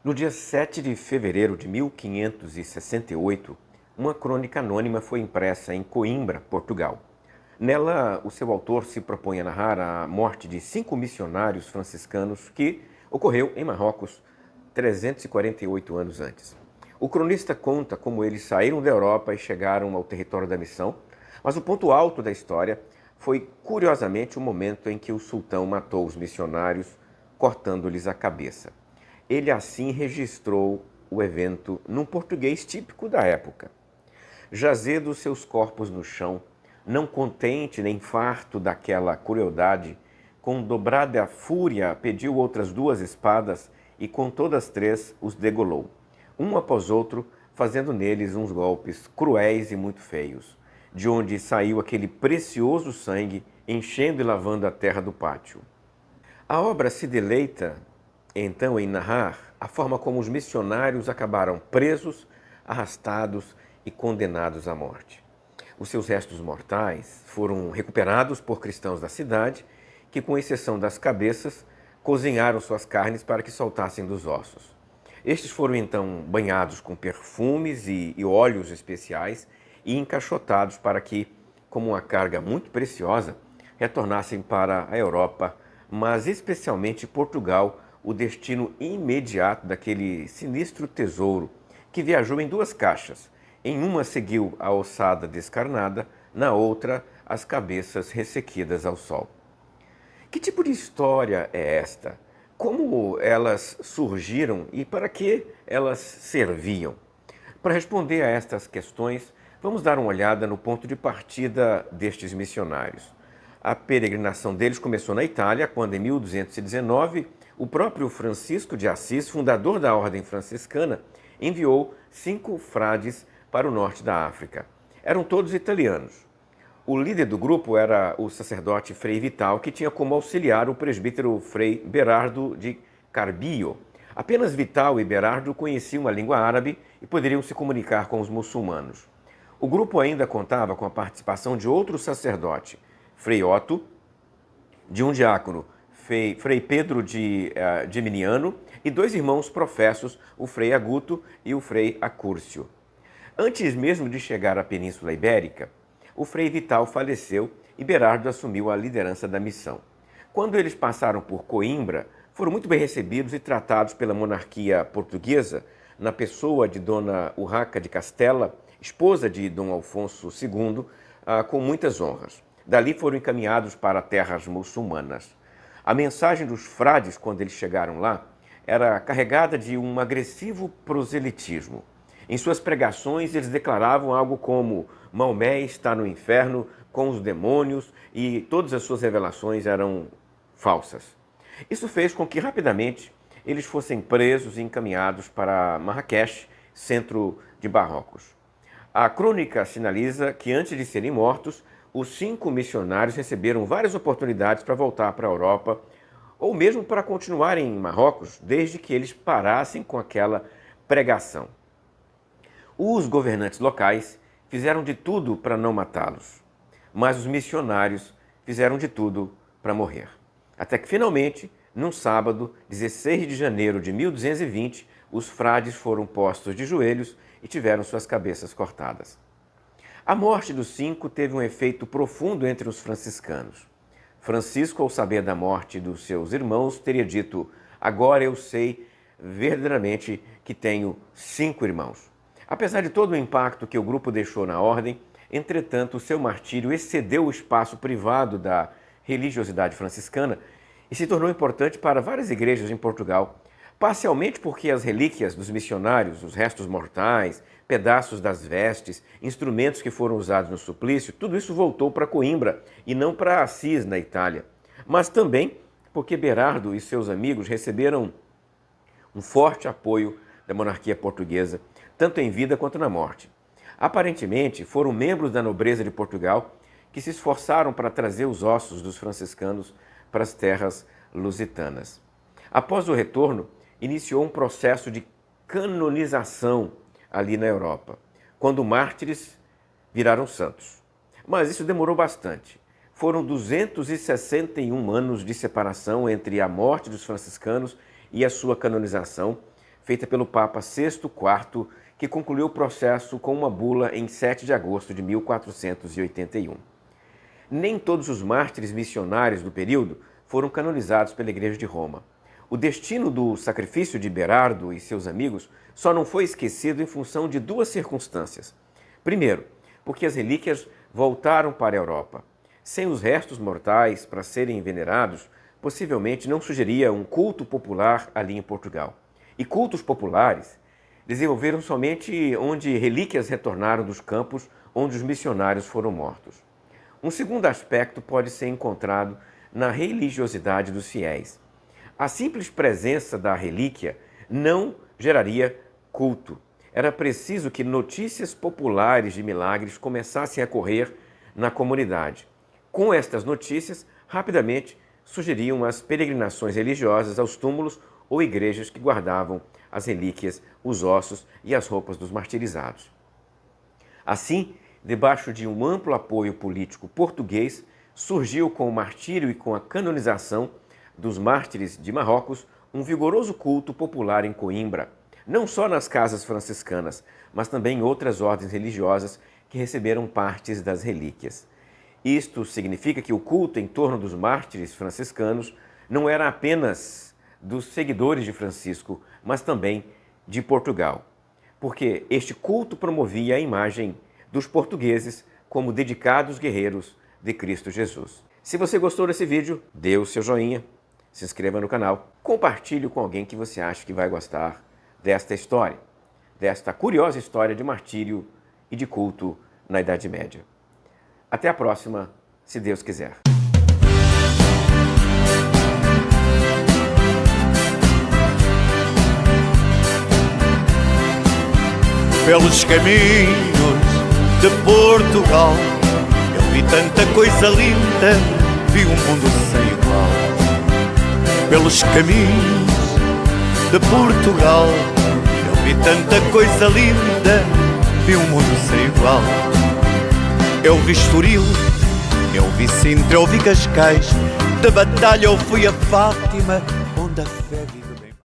No dia 7 de fevereiro de 1568, uma crônica anônima foi impressa em Coimbra, Portugal. Nela, o seu autor se propõe a narrar a morte de 5 missionários franciscanos que ocorreu em Marrocos 348 anos antes. O cronista conta como eles saíram da Europa e chegaram ao território da missão, mas o ponto alto da história foi, curiosamente, o momento em que o sultão matou os missionários, cortando-lhes a cabeça. Ele assim registrou o evento num português típico da época. Jazedos seus corpos no chão, não contente nem farto daquela crueldade, com dobrada fúria pediu outras 2 espadas e com todas 3 os degolou, um após outro, fazendo neles uns golpes cruéis e muito feios, de onde saiu aquele precioso sangue, enchendo e lavando a terra do pátio. A obra se deleita, então, em narrar a forma como os missionários acabaram presos, arrastados e condenados à morte. Os seus restos mortais foram recuperados por cristãos da cidade, que, com exceção das cabeças, cozinharam suas carnes para que soltassem dos ossos. Estes foram então banhados com perfumes e óleos especiais e encaixotados para que, como uma carga muito preciosa, retornassem para a Europa, mas especialmente Portugal, o destino imediato daquele sinistro tesouro que viajou em 2 caixas. Em uma seguiu a ossada descarnada, na outra as cabeças ressequidas ao sol. Que tipo de história é esta? Como elas surgiram e para que elas serviam? Para responder a estas questões, vamos dar uma olhada no ponto de partida destes missionários. A peregrinação deles começou na Itália, quando em 1219 o próprio Francisco de Assis, fundador da Ordem Franciscana, enviou 5 frades para o norte da África. Eram todos italianos. O líder do grupo era o sacerdote Frei Vital, que tinha como auxiliar o presbítero Frei Berardo de Carbillo. Apenas Vital e Berardo conheciam a língua árabe e poderiam se comunicar com os muçulmanos. O grupo ainda contava com a participação de outro sacerdote, Frei Otto, de um diácono, Frei Pedro de Geminiano, e 2 irmãos professos, o Frei Aguto e o Frei Acúrcio. Antes mesmo de chegar à Península Ibérica, o Frei Vital faleceu e Berardo assumiu a liderança da missão. Quando eles passaram por Coimbra, foram muito bem recebidos e tratados pela monarquia portuguesa, na pessoa de Dona Urraca de Castela, esposa de Dom Afonso II, com muitas honras. Dali foram encaminhados para terras muçulmanas. A mensagem dos frades, quando eles chegaram lá, era carregada de um agressivo proselitismo. Em suas pregações, eles declaravam algo como Maomé está no inferno com os demônios e todas as suas revelações eram falsas. Isso fez com que, rapidamente, eles fossem presos e encaminhados para Marrakech, centro de Marrocos. A crônica sinaliza que, antes de serem mortos, os 5 missionários receberam várias oportunidades para voltar para a Europa ou mesmo para continuarem em Marrocos, desde que eles parassem com aquela pregação. Os governantes locais fizeram de tudo para não matá-los, mas os missionários fizeram de tudo para morrer. Até que, finalmente, num sábado, 16 de janeiro de 1220, os frades foram postos de joelhos e tiveram suas cabeças cortadas. A morte dos 5 teve um efeito profundo entre os franciscanos. Francisco, ao saber da morte dos seus irmãos, teria dito: agora eu sei verdadeiramente que tenho 5 irmãos. Apesar de todo o impacto que o grupo deixou na ordem, entretanto, o seu martírio excedeu o espaço privado da religiosidade franciscana e se tornou importante para várias igrejas em Portugal, parcialmente porque as relíquias dos missionários, os restos mortais, pedaços das vestes, instrumentos que foram usados no suplício, tudo isso voltou para Coimbra e não para Assis, na Itália. Mas também porque Berardo e seus amigos receberam um forte apoio da monarquia portuguesa, tanto em vida quanto na morte. Aparentemente, foram membros da nobreza de Portugal que se esforçaram para trazer os ossos dos franciscanos para as terras lusitanas. Após o retorno, iniciou um processo de canonização ali na Europa, quando mártires viraram santos. Mas isso demorou bastante. Foram 261 anos de separação entre a morte dos franciscanos e a sua canonização, feita pelo Papa Sexto IV, que concluiu o processo com uma bula em 7 de agosto de 1481. Nem todos os mártires missionários do período foram canonizados pela Igreja de Roma. O destino do sacrifício de Berardo e seus amigos só não foi esquecido em função de 2 circunstâncias. Primeiro, porque as relíquias voltaram para a Europa. Sem os restos mortais para serem venerados, possivelmente não surgiria um culto popular ali em Portugal. E cultos populares desenvolveram somente onde relíquias retornaram dos campos onde os missionários foram mortos. Um segundo aspecto pode ser encontrado na religiosidade dos fiéis. A simples presença da relíquia não geraria culto. Era preciso que notícias populares de milagres começassem a correr na comunidade. Com estas notícias, rapidamente surgiriam as peregrinações religiosas aos túmulos ou igrejas que guardavam as relíquias, os ossos e as roupas dos martirizados. Assim, debaixo de um amplo apoio político português, surgiu com o martírio e com a canonização dos mártires de Marrocos um vigoroso culto popular em Coimbra, não só nas casas franciscanas, mas também em outras ordens religiosas que receberam partes das relíquias. Isto significa que o culto em torno dos mártires franciscanos não era apenas dos seguidores de Francisco, mas também de Portugal, porque este culto promovia a imagem dos portugueses como dedicados guerreiros de Cristo Jesus. Se você gostou desse vídeo, dê o seu joinha, se inscreva no canal, compartilhe com alguém que você acha que vai gostar desta história, desta curiosa história de martírio e de culto na Idade Média. Até a próxima, se Deus quiser. Pelos caminhos de Portugal, eu vi tanta coisa linda, vi um mundo sem igual. Pelos caminhos de Portugal, eu vi tanta coisa linda, vi um mundo sem igual. Eu vi Estoril, eu vi Sintra, eu vi Cascais, de batalha eu fui a Fátima, onde a fé